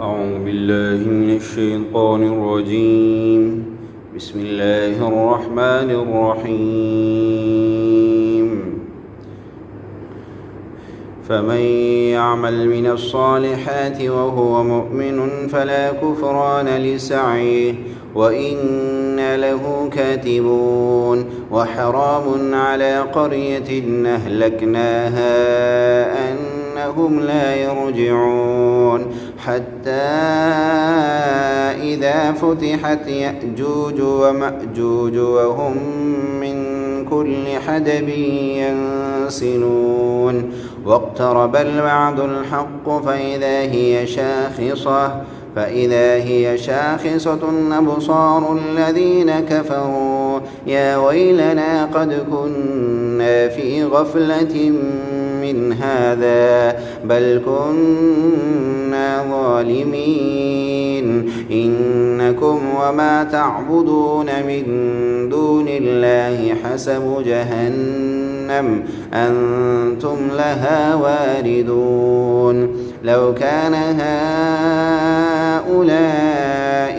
أعوذ بالله من الشيطان الرجيم. بسم الله الرحمن الرحيم. فمن يعمل من الصالحات وهو مؤمن فلا كفران لسعيه وإنا له كاتبون. وحرام على قرية أهلكناها أنهم لا يرجعون حتى إذا فتحت يأجوج ومأجوج وهم من كل حدب ينسلون. واقترب الوعد الحق فإذا هي شاخصة أبصار الذين كفروا يا ويلنا قد كنا في غفلة من هذا بل كنا ظالمين. إنكم وما تعبدون من دون الله حسب جهنم أنتم لها واردون. لو كان هؤلاء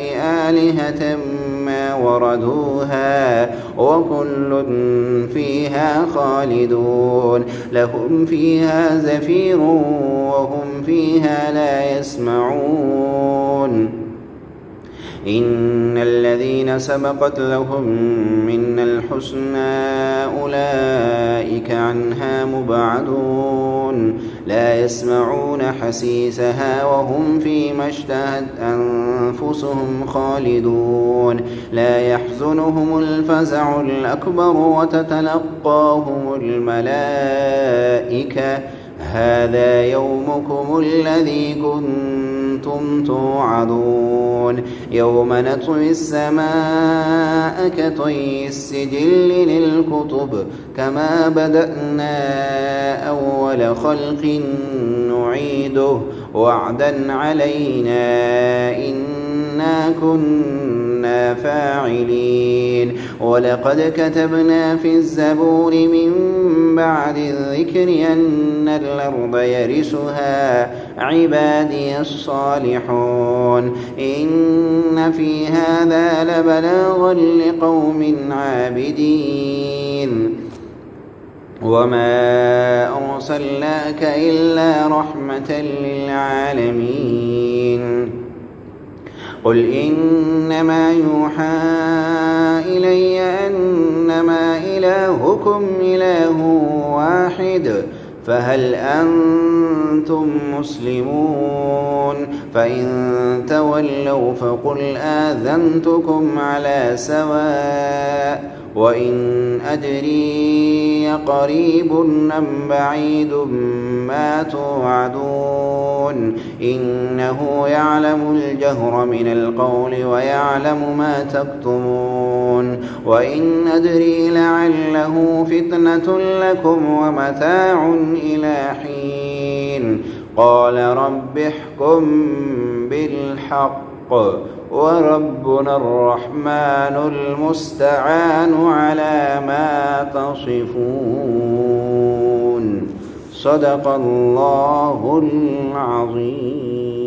آلهة ما وردوها وكل فيها خالدون. لهم فيها زفير وهم فيها لا يسمعون. إن الذين سبقت لهم منا الحسنى أولئك عنها مبعدون لا يسمعون حسيسها وهم فيما اشتهت أنفسهم خالدون. لا يحزنهم الفزع الأكبر وتتلقاهم الملائكة هذا يومكم الذي كنتم توعدون. يوم نطوي السماء كطي السجل للكتب كما بدأنا أول خلق نعيده وعدا علينا إنا كنا فاعلين. ولقد كتبنا في الزبور من بعد الذكر أن الأرض يرثها عبادي الصالحون. إن في هذا لبلاغا لقوم عابدين. وما أرسلناك إلا رحمة للعالمين. قل إنما يوحى إلي أنما إلهكم إله واحد فهل أنتم مسلمون؟ فإن تولوا فقل آذنتكم على سواء وإن أدري قريب أم بعيد ما توعدون. إنه يعلم الجهر من القول ويعلم ما تكتمون. وإن أدري لعله فتنة لكم ومتاع إلى حين. قال رب احكم بالحق وربنا الرحمن المستعان على ما تصفون. صدق الله العظيم.